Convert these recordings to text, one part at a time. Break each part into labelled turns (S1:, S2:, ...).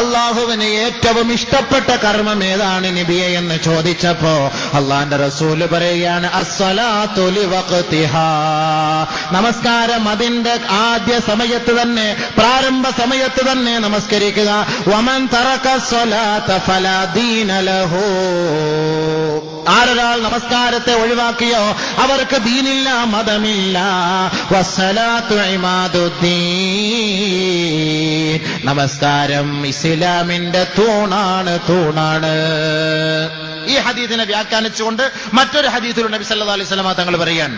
S1: അള്ളാഹുവിന് ഏറ്റവും ഇഷ്ടപ്പെട്ട കർമ്മം ഏതാണ് നബിയെ എന്ന് ചോദിച്ചപ്പോ അള്ളാന്റെ റസൂല് പറയുകയാണ് അസ്സലാത്തു ലിവഖ്തിഹാ, നമസ്കാരം അതിന്റെ ആദ്യ സമയത്ത് തന്നെ, പ്രാരംഭ സമയത്ത് തന്നെ നമസ്കരിക്കുക. വമൻ തറക സ്വലാത ഫലാ ദീന ലഹു, ആരൊരാൾ നമസ്കാരത്തെ ഒഴിവാക്കിയോ അവർക്ക് ദീനില്ല, മതമില്ല. വസ്സലാത്തു ഇമാദുദ്ദീൻ, നമസ്കാരം ഇസ്ലാമിന്റെ തൂണാണ്. ഈ ഹദീസിനെ വ്യാഖ്യാനിച്ചുകൊണ്ട് മറ്റൊരു ഹദീസിൽ നബി സല്ലല്ലാഹു അലൈഹി വസല്ലം തങ്ങൾ പറയാൻ,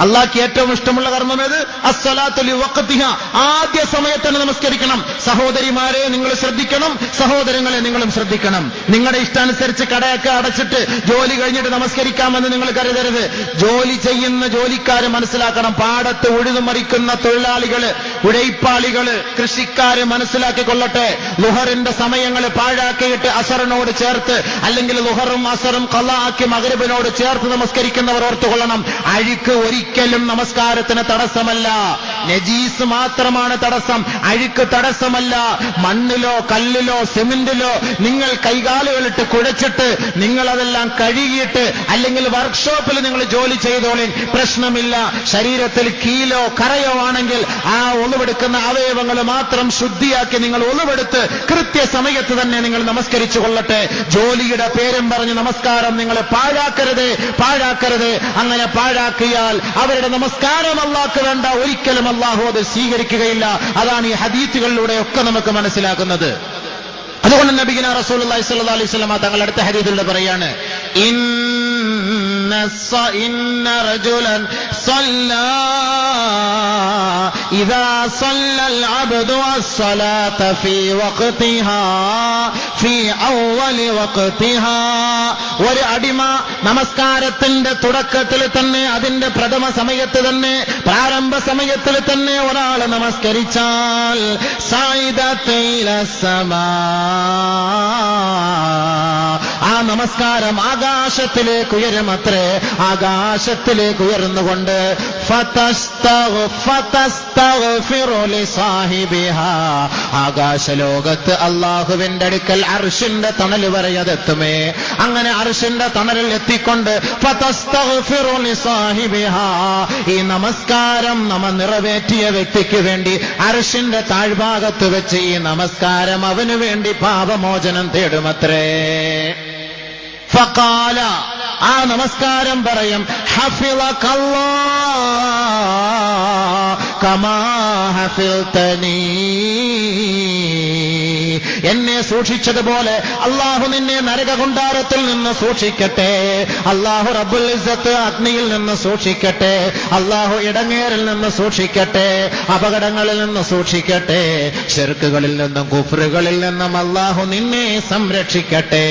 S1: അള്ളാഹ്ക്ക് ഏറ്റവും ഇഷ്ടമുള്ള കർമ്മം ഏത്? അസ്സലാത്തു ലിവഖ്തിഹാ, ആദ്യ സമയത്ത് നമസ്കരിക്കണം. സഹോദരിമാരെ നിങ്ങൾ ശ്രദ്ധിക്കണം, സഹോദരങ്ങളെ നിങ്ങളും ശ്രദ്ധിക്കണം. നിങ്ങളുടെ ഇഷ്ടാനുസരിച്ച് കടയൊക്കെ അടച്ചിട്ട് ജോലി കഴിഞ്ഞിട്ട് നമസ്കരിക്കാമെന്ന് നിങ്ങൾ കരുതരുത്. ജോലി ചെയ്യുന്ന ജോലിക്കാര് മനസ്സിലാക്കണം, പാടത്ത് ഉഴുതുമറിക്കുന്ന തൊഴിലാളികള്, ഉഴൈപ്പാളികള്, കൃഷിക്കാര് മനസ്സിലാക്കിക്കൊള്ളട്ടെ. ലുഹറിന്റെ സമയങ്ങൾ പാഴാക്കിയിട്ട് അസറിനോട് ചേർത്ത്, അല്ലെങ്കിൽ ലുഹറും അസറും ഖളാ ആക്കി മഗ്രിബിനോട് ചേർത്ത് നമസ്കരിക്കുന്നവർ ഓർത്തുകൊള്ളണം, അഴുക്ക് ഒരിക്കലും നമസ്കാരത്തിന് തടസ്സമല്ല. നജീസ് മാത്രമാണ് തടസ്സം, അഴുക്ക് തടസ്സമല്ല. മണ്ണിലോ കല്ലിലോ സിമന്റിലോ നിങ്ങൾ കൈകാലുകളിട്ട് കുഴച്ചിട്ട് നിങ്ങൾ അതെല്ലാം കഴുകിയിട്ട്, അല്ലെങ്കിൽ വർക്ക്ഷോപ്പിൽ നിങ്ങൾ ജോലി ചെയ്തോളി, പ്രശ്നമില്ല. ശരീരത്തിൽ കീലോ കറയോ ആണെങ്കിൽ ആ ഒളിവെടുക്കുന്ന അവയവങ്ങൾ മാത്രം ശുദ്ധിയാക്കി നിങ്ങൾ ഒളിവെടുത്ത് കൃത്യസമയത്ത് തന്നെ നിങ്ങൾ നമസ്കരിച്ചു കൊള്ളട്ടെ. ജോലിയുടെ പേരും പറഞ്ഞ് നമസ്കാരം നിങ്ങൾ പാഴാക്കരുത്. അങ്ങനെ പാഴാക്കിയാൽ അവരുടെ നമസ്കാരം അല്ലാഹ്ക്ക് വേണ്ട, ഒരിക്കലും അല്ലാഹു അത് സ്വീകരിക്കുകയില്ല. അതാണ് ഈ ഹദീസുകളിലൂടെ ഒക്കെ നമുക്ക് മനസ്സിലാക്കുന്നത്. അതുകൊണ്ട് നബിഗിന റസൂലുള്ളാഹി സ്വല്ലല്ലാഹു അലൈഹി വസല്ലം തങ്ങൾ അടുത്ത ഹദീസിലൂടെ പറയാണ്, ഇന്ന റജുലൻ സല്ലാ ഇദാ സല്ലൽ അബ്ദു അസ്സലാത ഫീ വഖ്തിഹാ ഫീ അവ്വലി വഖ്തിഹാ, ഒരു അടിമ നമസ്കാരത്തിന്റെ തുടക്കത്തിൽ തന്നെ, അതിന്റെ പ്രഥമ സമയത്ത് തന്നെ, പ്രാരംഭ സമയത്തിൽ തന്നെ ഒരാൾ നമസ്കരിച്ചാൽ സൈദതൈല സമാ, ആ നമസ്കാരം ആകാശത്തിലേക്ക് ഉയരുമത്രേ. ആകാശത്തിലേക്ക് ഉയർന്നുകൊണ്ട് ഫതസ്തഗ്ഫിറു ലിസാഹിബിഹാ, ആകാശലോകത്ത് അല്ലാഹുവിന്റെ അടുക്കൽ അർശിന്റെ തണൽ വരെ അതെത്തുമേ. അങ്ങനെ അർശിന്റെ തണലിൽ എത്തിക്കൊണ്ട് ഫതസ്തഗ്ഫിറു ലിസാഹിബിഹാ, ഈ നമസ്കാരം നമ്മ നിറവേറ്റിയ വ്യക്തിക്ക് വേണ്ടി അർശിന്റെ താഴ്ഭാഗത്ത് വെച്ച് ഈ നമസ്കാരം അവന് വേണ്ടി പാപമോചനം തേടുമത്രേ. ഫഖാല, ആ നമസ്കാരം പറയും, ഹഫിളകല്ലാഹ് കമാ ഹഫിൾതനീ, എന്നെ സൂക്ഷിച്ചതുപോലെ അള്ളാഹു നിന്നെ നരകകുണ്ടാരത്തിൽ നിന്ന് സൂക്ഷിക്കട്ടെ. അള്ളാഹു റബ്ബുൽ ഇസ്സത്ത് അഗ്നിയിൽ നിന്ന് സൂക്ഷിക്കട്ടെ. അള്ളാഹു ഇടങ്ങേറിൽ നിന്ന് സൂക്ഷിക്കട്ടെ. അപകടങ്ങളിൽ നിന്ന് സൂക്ഷിക്കട്ടെ. ശിർക്കുകളിൽ നിന്നും കുഫ്റുകളിൽ നിന്നും അള്ളാഹു നിന്നെ സംരക്ഷിക്കട്ടെ.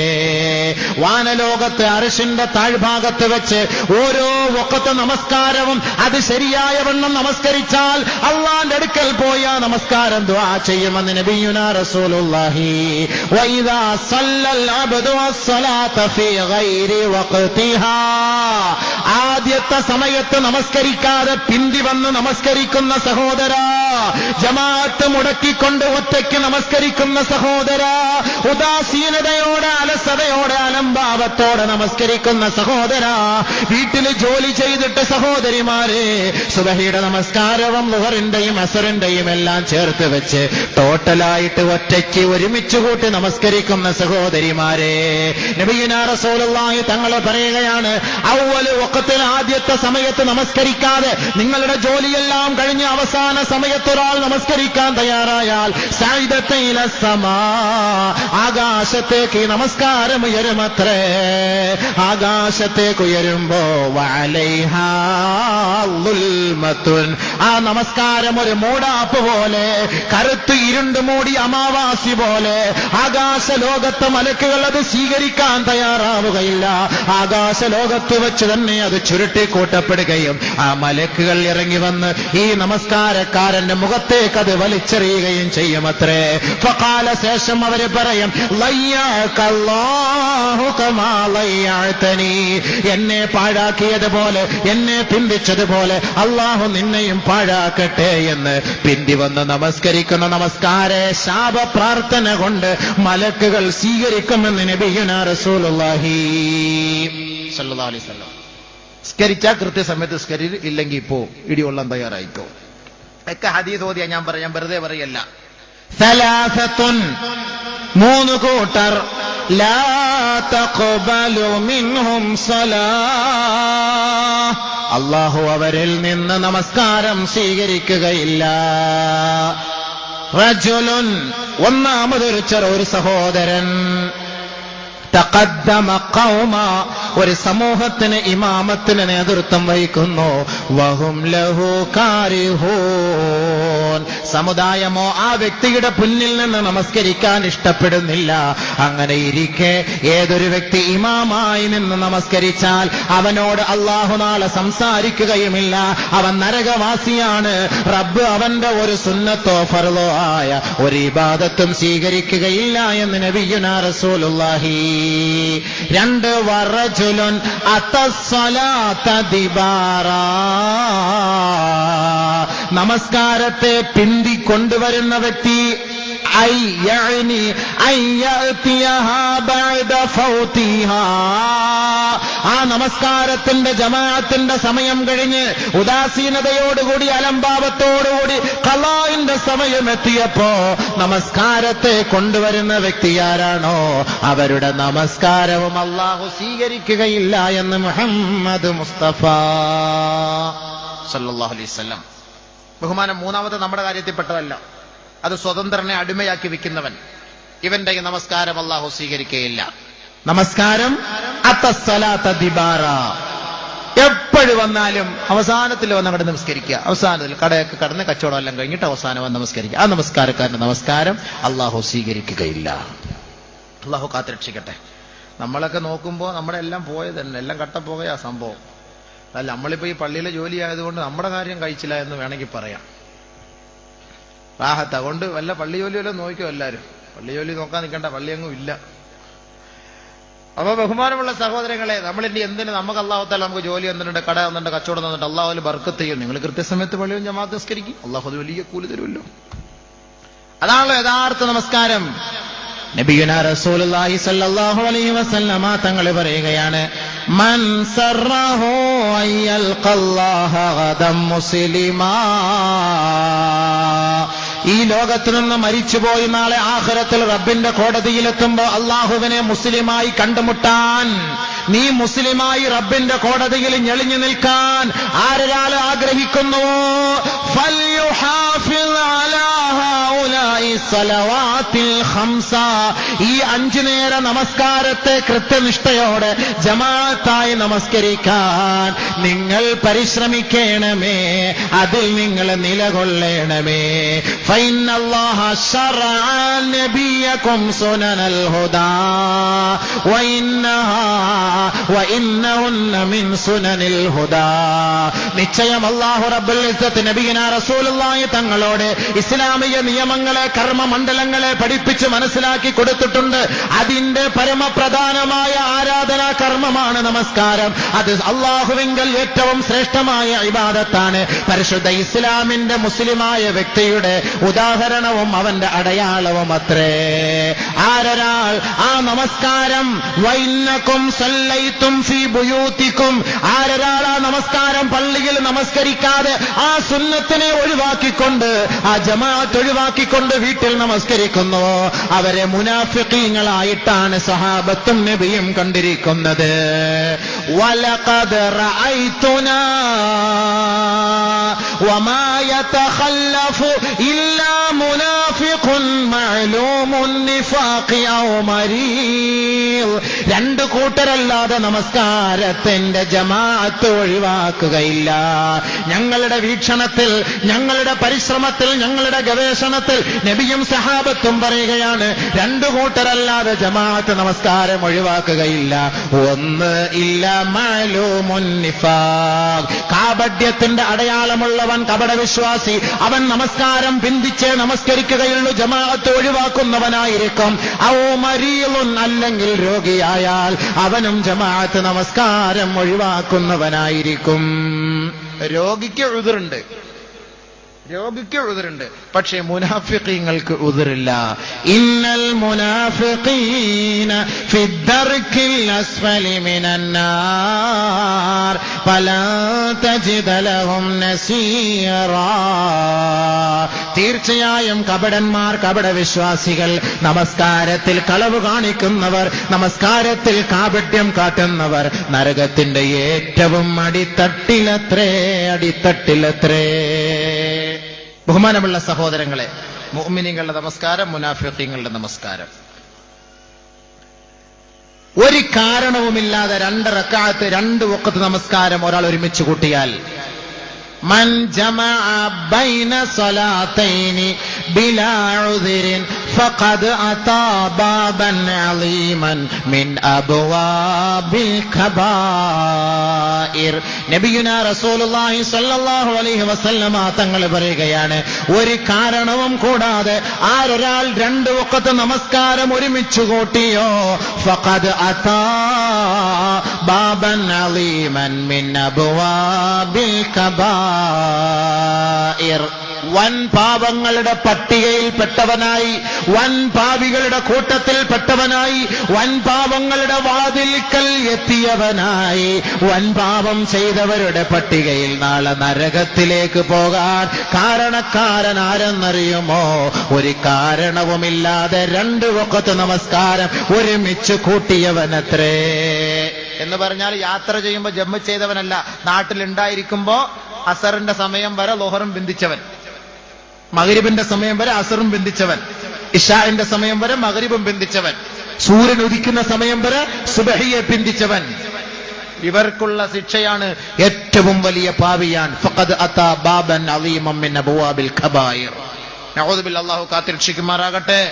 S1: വാനലോകത്ത് അർശിന്റെ താഴ്ഭാഗത്ത് വെച്ച് ഓരോ വഖത്ത് നമസ്കാരവും അത് ശരിയായ വണ്ണം നമസ്കരിച്ചാൽ അള്ളാന്റെ അടുക്കൽ പോയ നമസ്കാരം ദുആ ചെയ്യുമെന്ന് നബിയുനാ റസൂലുള്ളാഹി. വഇദാ സല്ലൽ അബ്ദു അസ്സലാത ഫീ ഗൈരി വഖ്തിഹാ, ആദ്യത്തെ സമയത്ത് നമസ്കരിക്കാതെ പിന്തി വന്ന് നമസ്കരിക്കുന്ന സഹോദര, ജമാഅത്ത് മുടക്കിക്കൊണ്ട് ഒറ്റയ്ക്ക് നമസ്കരിക്കുന്ന സഹോദര, ഉദാസീനതയോടെ, അലസതയോടെ, അലംഭാവത്തോടെ നമസ്കരിക്കുന്ന സഹോദര, വീട്ടിൽ ജോലി ചെയ്തിട്ട് സഹോദരിമാരെ സുബഹിയുടെ നമസ്കാരവും ളുഹറിന്റെയും അസറിന്റെയും എല്ലാം ചേർത്ത് വെച്ച് ടോട്ടലായിട്ട് ഒറ്റയ്ക്ക് ഒരുമിച്ച് കൂട്ടി നമസ്കരിക്കുന്ന സഹോദരിമാരെ, നബിയുനാ റസൂലുള്ളാഹി തങ്ങൾ പറയുകയാണ്, അവ്വല് വഖത്തിൽ, ആദ്യത്തെ സമയത്ത് നമസ്കരിക്കാതെ നിങ്ങളുടെ ജോലിയെല്ലാം കഴിഞ്ഞ് അവസാന സമയത്ത് ഒരാൾ നമസ്കരിക്കാൻ തയ്യാറായാൽ സൈദതൈല സമാ, ആകാശത്തേക്ക് നമസ്കാരം ഉയരുമത്രേ. ആകാശത്തേക്ക് ഉയരുമ്പോ വഅലൈഹാ ളുൽമത്തുൻ, ആ നമസ്കാരം ഒരു മൂടാപ്പ് പോലെ, കറുത്ത് ഇരുണ്ട് മൂടി അമാവാസി പോലെ, ആകാശലോകത്തെ മലക്കുകൾ അത് സ്വീകരിക്കാൻ തയ്യാറാവുകയില്ല. ആകാശലോകത്ത് വെച്ച് തന്നെ അത് ചുരുട്ടിക്കൂട്ടപ്പെടുകയും ആ മലക്കുകൾ ഇറങ്ങി വന്ന് ഈ നമസ്കാരക്കാരന്റെ മുഖത്തേക്ക് അത് വലിച്ചെറിയുകയും ചെയ്യുമത്രേ. ഫഖാല, ശേഷം അവര് പറയും, ലയ്യകല്ലാഹ് അല്ലാഹു കമാ ലയ്യഅതനി, എന്നെ പാഴാക്കിയതുപോലെ, എന്നെ പിന്തിച്ചതുപോലെ അല്ലാഹു നിന്നെയും പാഴാക്കട്ടെ എന്ന് പിന്തി വന്ന് നമസ്കരിക്കുന്ന നമസ്കാര ശാപ പ്രാർത്ഥന കൊണ്ട് മലക്കുകൾ സ്വീകരിക്കുമെന്ന് നബിയുനാ റസൂലുള്ളാഹി സ്വല്ലല്ലാഹു അലൈഹി വസല്ലം. സ്കരിച്ചാൽ കൃത്യസമയത്ത് സ്കരി, ഇല്ലെങ്കിൽ ഇപ്പോ ഇടികൊള്ളാൻ തയ്യാറായിക്കോ. ഒക്കെ ഹദീസ് ഓതിയാ ഞാൻ പറയാം, വെറുതെ പറയല്ല. സലാസത്തുൻ, 3 കൂട്ടർ, ലാ തഖ്ബലു മിൻഹും സലാഹ്, അല്ലാഹു അവരിൽ നിന്ന് നമസ്കാരം സ്വീകരിക്കുകയില്ല. റജുലുൻ, ഒന്നാമതൊരു ഒരു സഹോദരൻ, തഖദ്ദമ ഖൗമ, ഒരു സമൂഹത്തിന് ഇമാമത്തിന് നേതൃത്വം വഹിക്കുന്നു, വഹും ലഹു കാരിഹൂൻ, സമുദായമോ ആ വ്യക്തിയുടെ മുന്നിൽ നിന്ന് നമസ്കരിക്കാൻ ഇഷ്ടപ്പെടുന്നില്ല. അങ്ങനെ ഇരിക്കെ ഏതൊരു വ്യക്തി ഇമാമായി നിന്ന് നമസ്കരിച്ചാൽ അവനോട് അല്ലാഹു നാളെ സംസാരിക്കുകയുമില്ല, അവൻ നരകവാസിയാണ്. റബ്ബ് അവന്റെ ഒരു സുന്നത്തോ ഫർളോ ആയ ഒരു ഇബാദത്തും സ്വീകരിക്കുകയില്ല എന്ന് നബിയുനാ റസൂലുള്ളാഹി. 2 വറജുലുൻ അത്തസ്സലാത ദിബാറാ, നമസ്കാരത്തെ പിന്തി കൊണ്ടുവരുന്ന വ്യക്തി, ആ നമസ്കാരത്തിന്റെ ജമാഅത്തിന്റെ സമയം കഴിഞ്ഞ് ഉദാസീനതയോടുകൂടി അലംഭാവത്തോടുകൂടി ഖളാഇന്റെ സമയം എത്തിയപ്പോ നമസ്കാരത്തെ കൊണ്ടുവരുന്ന വ്യക്തി ആരാണോ അവരുടെ നമസ്കാരവും അല്ലാഹു സ്വീകരിക്കുകയില്ല എന്ന് മുഹമ്മദ് മുസ്തഫ സല്ലല്ലാഹു അലൈഹി വസല്ലം. ബഹുമാനം മൂന്നാമത്തെ നമ്മുടെ കാര്യത്തിൽപ്പെട്ടതല്ല, അത് സ്വതന്ത്രനെ അടിമയാക്കി വെക്കുന്നവൻ, ഇവന്റെ ഈ നമസ്കാരം അല്ലാഹു സ്വീകരിക്കുകയില്ല. നമസ്കാരം അത്തസ്സലാത്ത ദിബാറ, എപ്പോഴും വന്നാലും അവസാനത്തിൽ വന്ന് അങ്ങോട്ട് നമസ്കരിക്കുക, അവസാനത്തിൽ കടയൊക്കെ കടന്ന് കച്ചവടം എല്ലാം കഴിഞ്ഞിട്ട് അവസാനം വന്ന് നമസ്കരിക്കുക. ആ നമസ്കാരക്കാരന്റെ നമസ്കാരം അല്ലാഹു സ്വീകരിക്കുകയില്ല. അല്ലാഹു കാത്തുരക്ഷിക്കട്ടെ. നമ്മളൊക്കെ നോക്കുമ്പോൾ നമ്മുടെ എല്ലാം പോയത് തന്നെ, എല്ലാം കട്ടപ്പോകയാ സംഭവം. അല്ല, നമ്മളിപ്പോ ഈ പള്ളിയിലെ ജോലി ആയതുകൊണ്ട് നമ്മുടെ കാര്യം കഴിച്ചില്ല എന്ന് വേണമെങ്കിൽ പറയാം. റാഹത്ത്, അതുകൊണ്ട് വല്ല പള്ളി ജോലിയെല്ലാം നോക്കിയോ എല്ലാവരും. പള്ളി ജോലി നോക്കാൻ നിൽക്കേണ്ട, പള്ളിയെങ്ങും ഇല്ല. അപ്പൊ ബഹുമാനമുള്ള സഹോദരങ്ങളെ, നമ്മളിനി എന്തിന്, നമുക്ക് അല്ലാഹു തആല നമുക്ക് ജോലി തന്നിട്ടുണ്ട്, കട തന്നിട്ടുണ്ട്, കച്ചവടം തന്നിട്ട്, അല്ലാഹു അതിൽ ബർക്കത്ത് ചെയ്യും. നിങ്ങൾ കൃത്യസമയത്ത് പള്ളിയും ജമാഅത്ത് നിസ്കരിക്കും, അല്ലാഹു അത് വലിയ കൂലി തരുമല്ലോ. അതാണല്ലോ യഥാർത്ഥ നമസ്കാരം. നബിയുനാ റസൂലുള്ളാഹി സ്വല്ലല്ലാഹു അലൈഹി വസല്ലമ തങ്ങൾ പറയുകയാണ്, മൻ സറഹു അയ്യൽഖല്ലാഹ ഗദം മുസ്ലിമാ, ഈ ലോകത്ത് നിന്ന് മരിച്ചുപോയി നാളെ ആഖിറത്തിൽ റബ്ബിന്റെ കോടതിയിലെത്തുമ്പോ അള്ളാഹുവിനെ മുസ്ലിമായി കണ്ടുമുട്ടാൻ, നീ മുസ്ലിമായി റബ്ബിന്റെ കോടതിയിൽ ഞെളിഞ്ഞു നിൽക്കാൻ ആരൊരാൾ ആഗ്രഹിക്കുന്നുവോ, ഫൽയുഹാഫിദ് അലാ ഹൗലാഇ സ്വലവാത്തിൽ ഖംസ, ഈ 5 നേര നമസ്കാരത്തെ കൃത്യനിഷ്ഠയോടെ ജമാഅത്തായി നമസ്കരിക്കാൻ നിങ്ങൾ പരിശ്രമിക്കണമേ, അതിൽ നിങ്ങൾ നിലകൊള്ളണമേ. ഫഇന്നല്ലാഹ ശറഅ നബിയകും സുനനൽ ഹുദാ വഇന്നഹുന്ന മിൻ സുനനിൽ ഹുദാ, നിശ്ചയം അല്ലാഹു റബ്ബുൽ ഇസ്സത്ത് നബിയുനാ റസൂലുള്ളാഹി തങ്ങളോട് ഇസ്ലാമിക നിയമങ്ങളെ, കർമ്മമണ്ഡലങ്ങളെ പഠിപ്പിച്ച് മനസ്സിലാക്കി കൊടുത്തിട്ടുണ്ട്. അതിന്റെ പരമപ്രധാനമായ ആരാധനാ കർമ്മമാണ് നമസ്കാരം. അത് അല്ലാഹുവിങ്കൽ ഏറ്റവും ശ്രേഷ്ഠമായ ഇബാദത്താണ്. പരിശുദ്ധ ഇസ്ലാമിന്റെ മുസ്ലിമായ വ്യക്തിയുടെ ഉദാഹരണവും അവന്റെ അടയാളവും അത്രേ. ആരൊരാൾ ആ നമസ്കാരം, വൈന്നകും സല്ലൈതും ഫീ ബുയൂതികും, ആരൊരാൾ ആ നമസ്കാരം പള്ളിയിൽ നമസ്കരിക്കാതെ ആ സുന്നത്തിനെ ഒഴിവാക്കിക്കൊണ്ട്, ആ ജമാഅത്ത് ഒഴിവാക്കിക്കൊണ്ട് വീട്ടിൽ നമസ്കരിക്കുന്നു, അവരെ മുനാഫിഖീങ്ങളായിട്ടാണ് സഹാബത്തും നബിയും കണ്ടിരിക്കുന്നത്. വലഖദ് റഅയ്തുനാ വമാ യതഖല്ലഫു ഇല്ലാ മുനാഫിഖുൻ മഅലൂമുൻ നിഫാഖി ഔ മരീദ്, 2 കൂട്ടരല്ലാതെ നമസ്കാരത്തിന്റെ ജമാഅത്ത് ഒഴിവാക്കുകയില്ല. ഞങ്ങളുടെ വീക്ഷണത്തിൽ, ഞങ്ങളുടെ പരിശ്രമത്തിൽ, ഞങ്ങളുടെ ഗവേഷണത്തിൽ നബിയും സഹാബത്തും പറയുകയാണ്, 2 കൂട്ടരല്ലാതെ ജമാഅത്ത് നമസ്കാരം ഒഴിവാക്കുകയില്ല. ഒന്ന്, ഇല്ല മഅലൂമുൻ നിഫാഖ്, കാപട്യത്തിന്റെ അടയാളമുള്ളവൻ കപടവിശ്വാസി, അവൻ നമസ്കാരം പിന്തിച്ചേ നമസ്കരിക്കുകയുള്ളൂ, ജമാഅത്ത് ഒഴിവാക്കുന്നവനായിരിക്കും. ആയിരിക്കും. ഔ മരീളുൻ, അല്ലെങ്കിൽ രോഗിയായാൽ അവനും ജമാഅത്ത് നമസ്കാരം ഒഴിവാക്കുന്നവനായിരിക്കും. രോഗിക്ക് ഉദ്റുണ്ട്, പക്ഷേ മുനാഫിഖീങ്ങൾക്ക് ഉദ്റില്ല. ഇന്നൽ മുനാഫിഖീന ഫിദ്ദർക്കിൽ അസ്ഫലി മിനന്നാർ ഫലാ തജിദ ലഹും നസീറാ. തീർച്ചയായും കപടന്മാർ, കപടവിശ്വാസികൾ, നമസ്കാരത്തിൽ കളവ് കാണിക്കുന്നവർ, നമസ്കാരത്തിൽ കാപട്യം കാട്ടുന്നവർ നരകത്തിന്റെ ഏറ്റവും അടിത്തട്ടിലത്രേ. ബഹുമാനമുള്ള സഹോദരങ്ങളെ, മുഅ്മിനീങ്ങളുടെ നമസ്കാരം, മുനാഫിഖീങ്ങളുടെ നമസ്കാരം. ഒരു കാരണവുമില്ലാതെ 2 റക്അത്ത് 2 വഖത്ത് നമസ്കാരം ഒരാൾ ഒരുമിച്ച് കൂട്ടിയാൽ, മൻ ജമഅ ബൈന സ്വലാത്തൈനി ബിലാ ഉദ്രിൻ ഫഖദ് അതാ ബാബൻ അലീമൻ മിൻ അബ്വാബിൽ കബായിർ. നബിയുനാ റസൂലുള്ളാഹി സ്വല്ലല്ലാഹു അലൈഹി വസല്ലമ തങ്ങൾ പറയുകയാണ്, ഒരു കാരണവും കൂടാതെ ആരൊരാൾ 2 വഖത്ത് നമസ്കാരം ഒരുമിച്ച് കൂട്ടിയോ ഫഖദ് അതാ ബാബൻ അലീമൻ മിൻ അബ്വാബിൽ കബായിർ. വൻ പാപങ്ങളുടെ പട്ടികയിൽപ്പെട്ടവനായി, വൻ പാപികളുടെ കൂട്ടത്തിൽപ്പെട്ടവനായി, വൻ പാപങ്ങളുടെ വാതിൽക്കൽ എത്തിയവനായി, വൻ പാപം ചെയ്തവരുടെ പട്ടികയിൽ നാളെ നരകത്തിലേക്ക് പോകാൻ കാരണക്കാരൻ ആരെന്നറിയുമോ? ഒരു കാരണവുമില്ലാതെ 2 വഖത്ത് നമസ്കാരം ഒരുമിച്ച് കൂട്ടിയവനത്രേ. എന്ന് പറഞ്ഞാൽ യാത്ര ചെയ്യുമ്പോൾ ജമ്മ ചെയ്തവനല്ല, നാട്ടിലുണ്ടായിരിക്കുമ്പോ അസറിന്റെ സമയം വരെ ലോഹറും ബന്ധിച്ചവൻ, മഗ്രിബിന്റെ സമയം വരെ അസറും ബന്ധിച്ചവൻ, ഇശാഇന്റെ സമയം വരെ മഗ്രിബും ബന്ധിച്ചവൻ, സൂര്യൻ ഉദിക്കുന്ന സമയം വരെ സുബഹിയെ ബന്ധിച്ചവൻ. ഇവർക്കുള്ള ശിക്ഷയാണ് ഏറ്റവും വലിയ പാപിയാൻ. ഫഖദ് അതാ ബാബൻ അലീമൻ മിൻ അബ്വാബിൽ കബായിർ. നഊദു ബില്ലാഹി, അല്ലാഹു കാത്തിരക്ഷിക്കുമാറാകട്ടെ.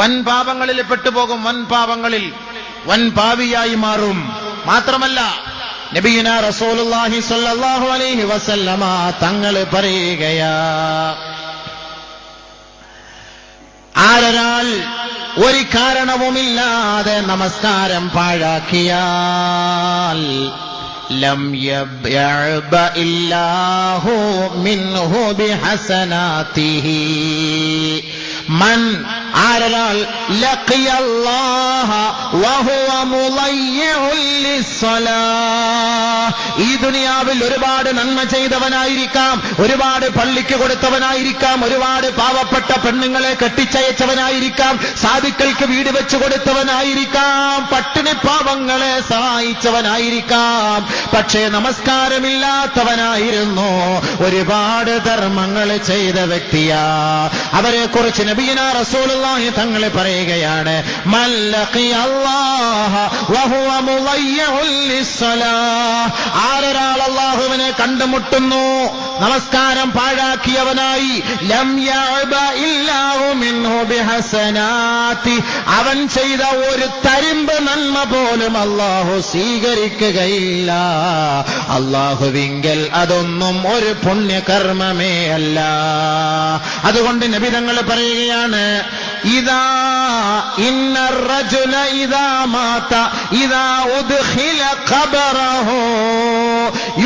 S1: വൻ പാപങ്ങളിൽ പെട്ടുപോകും, വൻ പാപിയായി മാറും. മാത്രമല്ല നബിയുനാ റസൂലുള്ളാഹി സ്വല്ലല്ലാഹു അലൈഹി വസല്ലമ തങ്ങൾ പറയുകയാ, ആരൊരാൾ ഒരു കാരണവുമില്ലാതെ നമസ്കാരം പാഴാക്കിയാൽ ലം യബ്യഅ ഇല്ലാഹു മിൻഹു ബിഹസനാതിഹി. മൻ, ആരൊരാൾ ലഖിയല്ലാഹ വഹുവ മുളയ്യിഉൻ ലിസ്സലാഹ്, ഈ ദുനിയാവിൽ ഒരുപാട് നന്മ ചെയ്തവനായിരിക്കാം, ഒരുപാട് പള്ളിക്ക് കൊടുത്തവനായിരിക്കാം, ഒരുപാട് പാവപ്പെട്ട പെണ്ണുങ്ങളെ കെട്ടിച്ചയച്ചവനായിരിക്കാം, സാധുക്കൾക്ക് വീട് വെച്ചു കൊടുത്തവനായിരിക്കാം, പട്ടിണി പാവങ്ങളെ സഹായിച്ചവനായിരിക്കാം. പക്ഷേ നമസ്കാരമില്ലാത്തവനായിരുന്നു, ഒരുപാട് ധർമ്മങ്ങൾ ചെയ്ത വ്യക്തിയാ. അവരെ കുറിച്ച് നബിയുനാ റസൂലുള്ളാഹി തങ്ങൾ പറയുകയാണ്, മൻ ലഖിയല്ലാഹ വഹുവ മുളയ്യിഉൻ ലിസ്സലാഹ്, ആരൊരാൾ അല്ലാഹുവിനെ കണ്ടുമുട്ടുന്നു നമസ്കാരം പാഴാക്കിയവനായി, ലം യഅബ ഇല്ലാഹു മിൻഹു ബിഹസനാതി, അവൻ ചെയ്ത ഒരു തരിമ്പ് നന്മ പോലും അല്ലാഹു സ്വീകരിക്കുകയില്ല. അല്ലാഹുവിങ്കൽ അതൊന്നും ഒരു പുണ്യകർമ്മമേ അല്ല. അതുകൊണ്ട് നബി തങ്ങൾ പറയുകയാണ്, ഇദാ ഇന്നർ റജുല ഇദാ മാത ഇദാ ഉദ്ഖില ഖബറഹു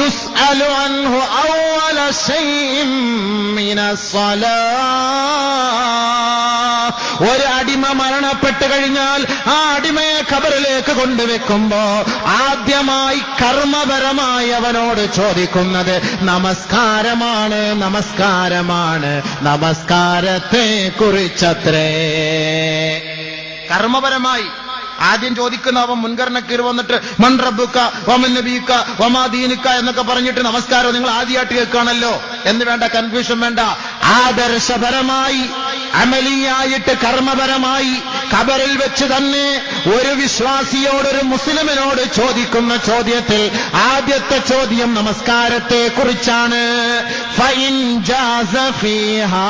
S1: യുസ്അലു അൻഹു അവ്വല ശൈഇൻ മിനസ് സ്വലാഹ്. ഒരു അടിമ മരണപ്പെട്ട് കഴിഞ്ഞാൽ ആ അടിമയെ ഖബറിലേക്ക് കൊണ്ടുവെക്കുമ്പോ ആദ്യമായി കർമ്മപരമായി അവനോട് ചോദിക്കുന്നത് നമസ്കാരമാണ്, നമസ്കാരത്തെ കുറിച്ചത്രേ. കർമ്മപരമായി ആദ്യം ചോദിക്കുന്ന അവൻ മുൻകർണക്കീർ വന്നിട്ട് മൻ റബ്ബുക വമൻ നബിയുക വമാ ദീനുക എന്നൊക്കെ പറഞ്ഞിട്ട് നമസ്കാരം നിങ്ങൾ ആദ്യമായിട്ട് കേൾക്കുകയാണല്ലോ എന്ന് വേണ്ട, കൺഫ്യൂഷൻ വേണ്ട. ആദർശപരമായി, അമലിയായിട്ട്, കർമ്മപരമായി ഖബറിൽ വെച്ച് തന്നെ ഒരു വിശ്വാസിയോട്, ഒരു മുസ്ലിമിനോട് ചോദിക്കുന്ന ചോദ്യത്തിൽ ആദ്യത്തെ ചോദ്യം നമസ്കാരത്തെ കുറിച്ചാണ്. ഫഇൻ ജാസ ഫീഹാ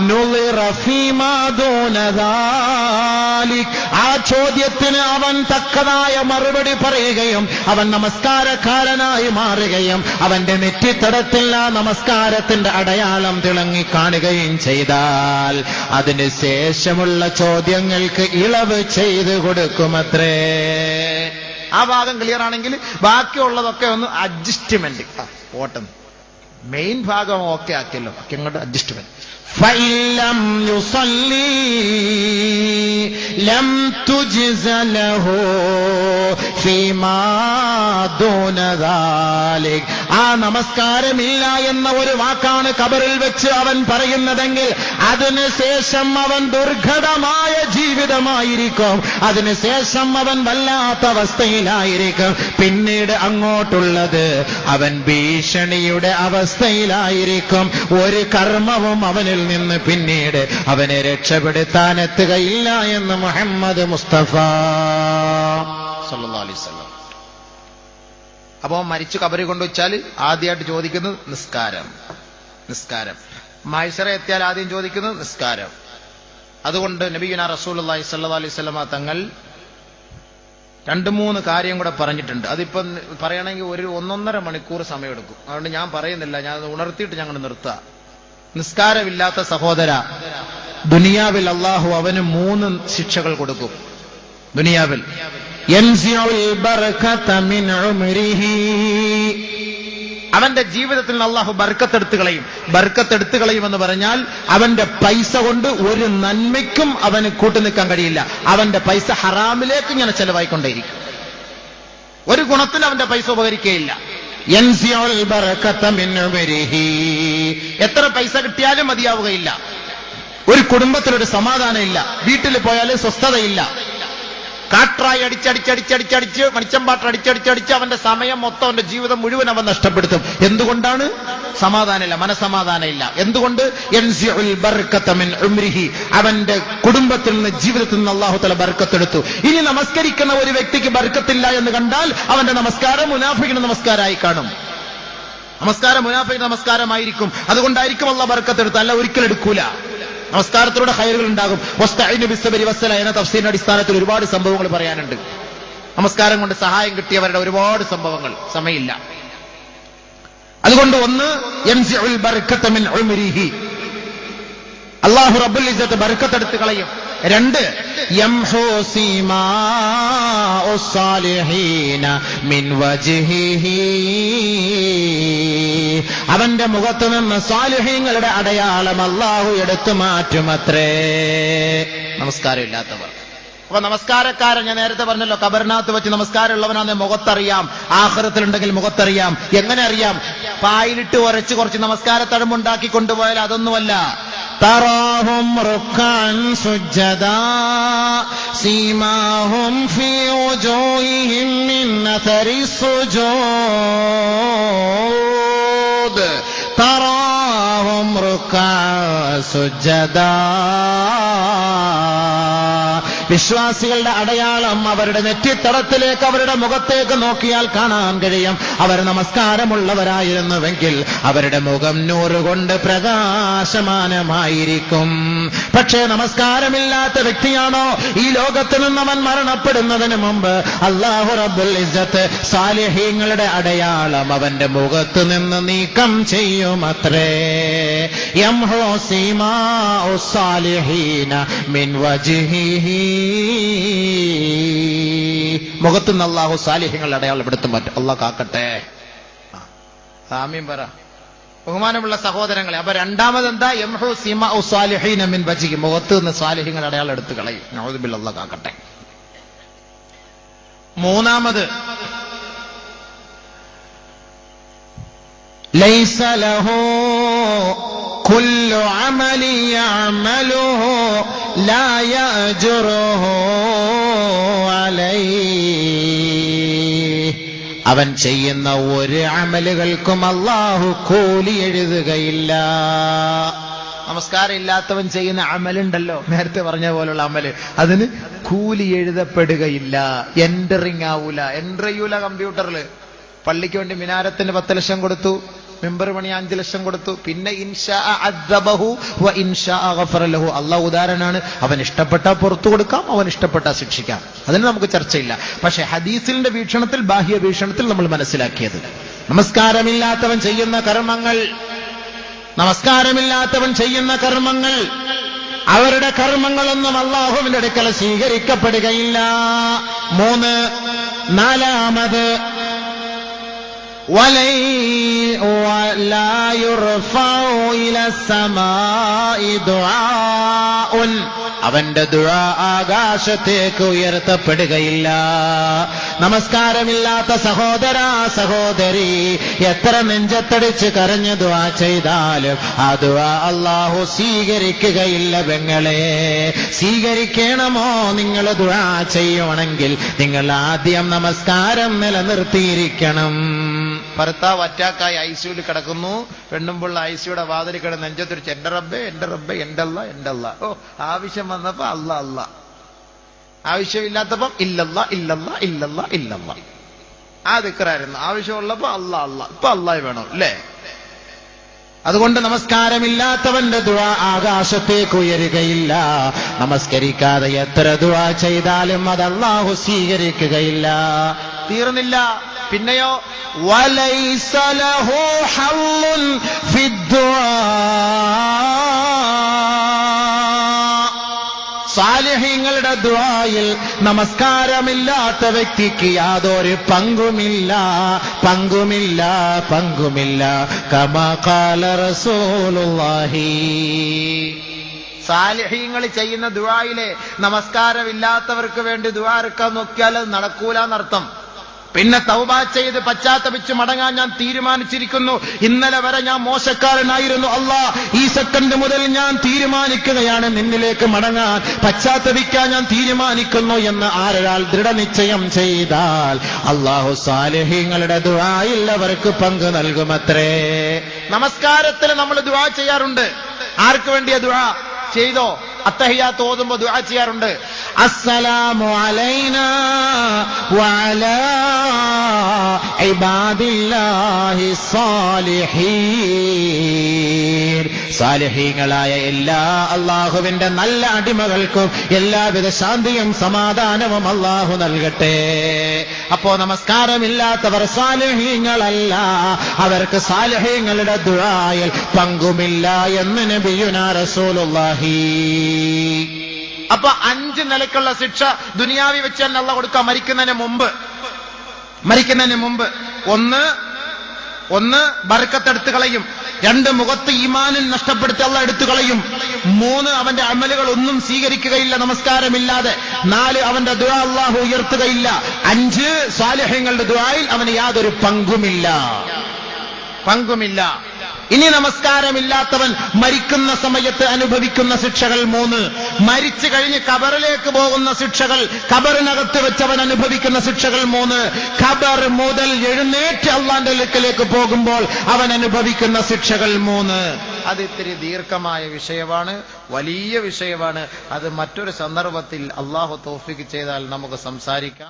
S1: നുളിറ ഫീമാ ദൂന ദാലിക്. ആ ചോദ്യത്തിന് അവൻ തക്കതായ മറുപടി പറയുകയും അവൻ നമസ്കാരക്കാരനായി മാറുകയും അവന്റെ നെറ്റിത്തടത്തിൽ ആ നമസ്കാരത്തിന്റെ അടയാളം തിളങ്ങി കാണുകയും ചെയ്താൽ അതിന് ശേഷമുള്ള ചോദ്യങ്ങൾക്ക് ഇളവ് ചെയ്തു കൊടുക്കുമത്രേ. ആ ഭാഗം ക്ലിയർ ആണെങ്കിൽ ബാക്കിയുള്ളതൊക്കെ ഒന്ന് അഡ്ജസ്റ്റ്മെന്റ് ഓട്ടം. മെയിൻ ഭാഗം ഓക്കെ ആക്കിയല്ലോ, ബാക്കി അങ്ങോട്ട് അഡ്ജസ്റ്റ്മെന്റ്. ഫഇല്ലം യുസല്ലി ലം തുജ്സ ലഹു ഫീമാ ദൂന ദാലിക്. ആ നമസ്കാരമില്ല എന്ന ഒരു വാക്കാണ് ഖബറിൽ വെച്ച് അവൻ പറയുന്നതെങ്കിൽ അതിനുശേഷം അവൻ ദുർഘടമായ ജീവിതമായിരിക്കും, അതിനുശേഷം അവൻ വല്ലാത്ത അവസ്ഥയിലായിരിക്കും. പിന്നീട് അങ്ങോട്ടുള്ളത് അവൻ ഭീഷണിയുടെ അവസ്ഥയിലായിരിക്കും. ഒരു കർമ്മവും അവനിൽ നിന്ന് പിന്നീട് അവനെ രക്ഷപ്പെടുത്താൻ എത്തുകയില്ല എന്ന് മുഹമ്മദ് മുസ്തഫ സല്ലല്ലാഹു അലൈഹി വസല്ലം. അപ്പോ മരിച്ചു കബറി കൊണ്ടുവച്ചാൽ ആദ്യമായിട്ട് ചോദിക്കുന്നത് നിസ്കാരം. മഹ്ശറ എത്തിയാൽ ആദ്യം ചോദിക്കുന്നത് നിസ്കാരം. അതുകൊണ്ട് നബിയുനാ റസൂലുള്ളാഹി സ്വല്ലല്ലാഹു അലൈഹി വസല്ലം തങ്ങൾ 2-3 കാര്യം കൂടെ പറഞ്ഞിട്ടുണ്ട്. അതിപ്പം പറയണമെങ്കിൽ 1-1.5 മണിക്കൂർ സമയമെടുക്കും. അതുകൊണ്ട് ഞാൻ പറയുന്നില്ല, ഞാൻ ഉണർത്തിയിട്ട് ഞങ്ങൾ നിർത്താം. നിസ്കാരമില്ലാത്ത സഹോദര, ദുനിയാവിൽ അള്ളാഹു അവന് 3 ശിക്ഷകൾ കൊടുക്കും. ദുനിയാവിൽ അവന്റെ ജീവിതത്തിൽ അള്ളാഹു ബർക്കത്തെടുത്ത് കളയും എന്ന് പറഞ്ഞാൽ അവന്റെ പൈസ കൊണ്ട് ഒരു നന്മയ്ക്കും അവന് കൂട്ടുനിൽക്കാൻ കഴിയില്ല. അവന്റെ പൈസ ഹറാമിലേക്ക് ഇങ്ങനെ ചെലവായിക്കൊണ്ടേയിരിക്കും. ഒരു ഗുണത്തിന് അവന്റെ പൈസ ഉപകരിക്കുകയില്ല. എത്ര പൈസ കിട്ടിയാലും മതിയാവുകയില്ല. ഒരു കുടുംബത്തിലൊരു സമാധാനം ഇല്ല. വീട്ടിൽ പോയാലും സ്വസ്ഥതയില്ല. കാട്രായി അടിച്ചടിച്ച് മണിച്ചമ്പാട്ട് അടിച്ചടിച്ച് അവന്റെ സമയം മൊത്തം, അവന്റെ ജീവിതം മുഴുവൻ അവൻ നഷ്ടപ്പെടുത്തും. എന്തുകൊണ്ടാണ്? സമാധാനമില്ല, മനസമാധാനമില്ല. എന്തുകൊണ്ട്? അവന്റെ കുടുംബത്തിൽ നിന്ന്, ജീവിതത്തിൽ നിന്ന് അല്ലാഹു തആല ബർക്കത്തെടുത്തു. ഇനി നമസ്കരിക്കുന്ന ഒരു വ്യക്തിക്ക് ബർക്കത്തില്ല എന്ന് കണ്ടാൽ അവന്റെ നമസ്കാരം മുനാഫിഖിന്റെ നമസ്കാരമായി കാണും. നമസ്കാരം മുനാഫിഖിന്റെ നമസ്കാരമായിരിക്കും. അതുകൊണ്ടായിരിക്കും അല്ലാഹു ബർക്കത്തെടുത്ത്. അല്ല, ഒരിക്കലും എടുക്കൂല. നമസ്കാരത്തിലൂടെ ഖൈറുകൾ ഉണ്ടാകും. വസ്തഈനു ബിസ്സബ്രി വസ്സലാ എന്ന തഫ്സീറിന്റെ അടിസ്ഥാനത്തിൽ ഒരുപാട് സംഭവങ്ങൾ പറയാനുണ്ട്. നമസ്കാരം കൊണ്ട് സഹായം കിട്ടിയവരുടെ ഒരുപാട് സംഭവങ്ങൾ, സമയമില്ല. അതുകൊണ്ട് ഒന്ന്, യൻസിഉൽ ബർക്കത മിൻ ഉംരിഹി, അല്ലാഹു റബ്ബുൽ ഇസ്സത്ത് ബർക്കത്തെടുത്ത് കളയും. 2, യംഹു സീമാഉസ് സാലിഹീന മിൻ വജ്ഹിഹി, അവന്റെ മുഖത്ത് നിന്ന് സാലിഹീങ്ങളുടെ അടയാളം അല്ലാഹു എടുത്തു മാറ്റുമത്രേ. നമസ്കാരം ഇല്ലാത്തവർ. അപ്പൊ നമസ്കാരക്കാരൻ, ഞാൻ നേരത്തെ പറഞ്ഞല്ലോ, ഖബറിനകത്ത് വെച്ച് നമസ്കാരമുള്ളവനാണ് മുഖത്തറിയാം. ആഖിറത്തിലുണ്ടെങ്കിൽ മുഖത്തറിയാം. എങ്ങനെ അറിയാം? പായിലിട്ട് ഉരച്ച് കുറച്ച് നമസ്കാര തഴമ്പുണ്ടാക്കി കൊണ്ടുപോയാൽ അതൊന്നുമല്ല. തറാഹും റുക്അൻ സുജ്ജദാ സീമാഹും ഫീ വുജൂഹിഹിം മിൻ അഥരി സുജൂദ്, തറാഹും റുക്അൻ സുജ്ജദാ. വിശ്വാസികളുടെ അടയാളം അവരുടെ നെറ്റിത്തടത്തിലേക്ക്, അവരുടെ മുഖത്തേക്ക് നോക്കിയാൽ കാണാൻ കഴിയും. അവർ നമസ്കാരമുള്ളവരായിരുന്നുവെങ്കിൽ അവരുടെ മുഖം നൂറ് കൊണ്ട് പ്രകാശമാനമായിരിക്കും. പക്ഷേ നമസ്കാരമില്ലാത്ത വ്യക്തിയാണോ ഈ ലോകത്ത് നിന്ന് അവൻ മരണപ്പെടുന്നതിന് മുമ്പ് അല്ലാഹു റബ്ബുൽ ഇസ്സത്ത് സാലിഹീങ്ങളുടെ അടയാളം അവന്റെ മുഖത്ത് നിന്ന് നീക്കം ചെയ്യുമത്രേ. യംഹു സീമാഉസ് സാലിഹീന മിൻ വജ്ഹിഹി, മുഖത്തുനിന്ന് അല്ലാഹു സാലിഹ്യങ്ങളുടെ അടയാളം എടുത്തു മാറ്റും. അല്ലാഹു കാക്കട്ടെ. ആമീൻ പറ. ബഹുമാനമുള്ള സഹോദരങ്ങളെ, അപ്പൊ രണ്ടാമതെന്താ? യംഹു സീമാഉസ് സാലിഹീന മിൻ വജ്ഹിഹി, മുഖത്തുനിന്ന് സാലിഹ്യങ്ങളുടെ അടയാളം എടുത്തു കളയും. നഊദു ബില്ലാഹ്, അല്ലാഹു കാക്കട്ടെ. മൂന്നാമത്, ലൈസ ലഹു കുല്ലു അമലി യഅമലുഹു ലാ യഅ്ജുറുഹു അലൈഹി, അവൻ ചെയ്യുന്ന ഒരു അമലുകൾക്കും അല്ലാഹു കൂലി എഴുതുകയില്ല. നമസ്കാരം ഇല്ലാത്തവൻ ചെയ്യുന്ന അമലുണ്ടല്ലോ, നേരത്തെ പറഞ്ഞ പോലുള്ള അമല്, അതിന് കൂലി എഴുതപ്പെടുകയില്ല. എൻറ്ററിങ് ആവൂല, എൻ്റർ ചെയ്യൂല കമ്പ്യൂട്ടറിൽ. പള്ളിക്ക് വേണ്ടി മിനാരത്തിന് 10 ലക്ഷം കൊടുത്തു, മെമ്പർ പണി 5 ലക്ഷം കൊടുത്തു, പിന്നെ ഇൻഷാ അദ്ദബഹു വ ഇൻഷാ ഗഫറ ലഹു. അള്ളാഹ് ഉദാഹരണമാണ്, അവൻ ഇഷ്ടപ്പെട്ടാൽ പുറത്തു കൊടുക്കാം, അവൻ ഇഷ്ടപ്പെട്ടാൽ ശിക്ഷിക്കാം. അതിന് നമുക്ക് ചർച്ചയില്ല. പക്ഷെ ഹദീസിന്റെ വീക്ഷണത്തിൽ, ബാഹ്യ വീക്ഷണത്തിൽ നമ്മൾ മനസ്സിലാക്കിയത്, നമസ്കാരമില്ലാത്തവൻ ചെയ്യുന്ന കർമ്മങ്ങൾ അവരുടെ കർമ്മങ്ങളൊന്നും അള്ളാഹുവിന്റെ അടുക്കൽ സ്വീകരിക്കപ്പെടുകയില്ല. 3. 4. ولا يرفع إلى السماء دعاء. അവന്റെ ദുആ ആകാശത്തേക്ക് ഉയർത്തപ്പെടുകയില്ല. നമസ്കാരമില്ലാത്ത സഹോദരി എത്ര നെഞ്ചത്തടിച്ച് കരഞ്ഞ് ദുആ ചെയ്താലും ആ ദുആ അല്ലാഹു സ്വീകരിക്കുകയില്ല. പെങ്ങളെ, സ്വീകരിക്കണമോ നിങ്ങൾ ദുആ ചെയ്യണമെങ്കിൽ നിങ്ങൾ ആദ്യം നമസ്കാരം നിലനിർത്തിയിരിക്കണം. ഭർത്താവ് അറ്റാക്കായി ഐസിയുയിൽ കിടക്കുന്നു, പെണ്ണുമ്പുള്ള ഐസിയുടെ വാതിൽ കിടന്ന് നെഞ്ചത്തൊരിച്ച് എന്റെ റബ്ബേ എന്റെ റബ്ബേ എന്റെ അല്ലാ എന്റെ അല്ലാ. ആവശ്യം വന്നപ്പോ അല്ലാ അല്ലാ, ആവശ്യമില്ലാത്തപ്പം ഇല്ലല്ലാ ഇല്ലല്ലാ ഇല്ലല്ലാ ഇല്ലല്ലാ. ആ ദിക്റായിരുന്നു. ആവശ്യമുള്ളപ്പോ അല്ലാ അല്ലാ. ഇപ്പൊ അല്ലാഹ് വേണം അല്ലേ? അതുകൊണ്ട് നമസ്കാരമില്ലാത്തവന്റെ ദുആ ആകാശത്തേക്ക് ഉയരുകയില്ല. നമസ്കരിക്കാതെ എത്ര ദുആ ചെയ്താലും അത് അല്ലാഹു സ്വീകരിക്കുകയില്ല. തീർന്നില്ല, പിന്നെയോ വലൈസ ലഹു ഹള്ളുൻ ഫിദ്ദുആ. സാലിഹീങ്ങളുടെ ദുആയിൽ നമസ്കാരമില്ലാത്ത വ്യക്തിക്ക് യാതൊരു പങ്കുമില്ല. കമാ ഖാല റസൂലുള്ളാഹി. സാലിഹീങ്ങൾ ചെയ്യുന്ന ദുആയിലെ നമസ്കാരമില്ലാത്തവർക്ക് വേണ്ടി ദുആ എടുക്കാൻ നോക്കിയാൽ അത് നടക്കൂലെന്നർത്ഥം. പിന്നെ തൗബ ചെയ്ത് പശ്ചാത്തപിച്ച് മടങ്ങാൻ ഞാൻ തീരുമാനിച്ചിരിക്കുന്നു. ഇന്നലെ വരെ ഞാൻ മോശക്കാരനായിരുന്നു, അല്ലാഹ് ഈ സെക്കൻഡ് മുതൽ ഞാൻ തീരുമാനിക്കുകയാണ് നിന്നിലേക്ക് മടങ്ങാൻ, പശ്ചാത്തപിക്കാൻ ഞാൻ തീരുമാനിക്കുന്നു എന്ന് ആരൊരാൾ ദൃഢനിശ്ചയം ചെയ്താൽ അല്ലാഹു സാലിഹീങ്ങളുടെ ദുആയിൽ അവർക്ക് പങ്ക് നൽകുമത്രേ. നമസ്കാരത്തിൽ നമ്മൾ ദുആ ചെയ്യാറുണ്ട്. ആർക്ക് വേണ്ടിയ ദുആ ചെയ്തോ? അത്തഹിയാത്ത് ഓതുമ്പോ ദുആ ചെയ്യാറുണ്ട്. അസ്സലാമു അലൈനാ വഅലാ ഇബാദില്ലാഹി സ്വാലിഹീൻ. സാലിഹീങ്ങളായ എല്ലാ അള്ളാഹുവിന്റെ നല്ല അടിമകൾക്കും എല്ലാവിധ ശാന്തിയും സമാധാനവും അള്ളാഹു നൽകട്ടെ. അപ്പോ നമസ്കാരമില്ലാത്തവർ സാലിഹീങ്ങളല്ല, അവർക്ക് സാലിഹീങ്ങളുടെ ദുആയിൽ പങ്കുമില്ല എന്ന് നബിയുനാ റസൂലുള്ളാഹി. അപ്പൊ 5 നിലക്കുള്ള ശിക്ഷ ദുനിയാവി വെച്ച് തന്നെ അള്ളാഹു കൊടുക്കാം മരിക്കുന്നതിന് മുമ്പ്. ഒന്ന് ബർക്കത്ത് കളയും. 2 മുഖത്ത് ഈമാനിൽ നഷ്ടപ്പെടുത്തി അള്ളാഹ് എടുത്തു കളയും. 3 അവന്റെ അമലുകൾ ഒന്നും സ്വീകരിക്കുകയില്ല നമസ്കാരമില്ലാതെ. 4 അവന്റെ ദുആ അള്ളാഹു ഉയർത്തുകയില്ല. 5 സാലിഹീങ്ങളുടെ ദുആയിൽ അവന് യാതൊരു പങ്കുമില്ല. ഇനി നമസ്കാരമില്ലാത്തവൻ മരിക്കുന്ന സമയത്ത് അനുഭവിക്കുന്ന ശിക്ഷകൾ 3. മരിച്ചു കഴിഞ്ഞ് ഖബറിലേക്ക് പോകുന്ന ശിക്ഷകൾ, ഖബറിനകത്ത് വെച്ചവൻ അനുഭവിക്കുന്ന ശിക്ഷകൾ 3. ഖബർ മുതൽ എഴുന്നേറ്റ് അള്ളാന്റെ അടുക്കലേക്ക് പോകുമ്പോൾ അവൻ അനുഭവിക്കുന്ന ശിക്ഷകൾ 3. അത് ഇത്തിരി ദീർഘമായ വിഷയമാണ്, വലിയ വിഷയമാണ്. അത് മറ്റൊരു സന്ദർഭത്തിൽ അള്ളാഹു തൗഫീഖ് ചെയ്താൽ നമുക്ക് സംസാരിക്കാം.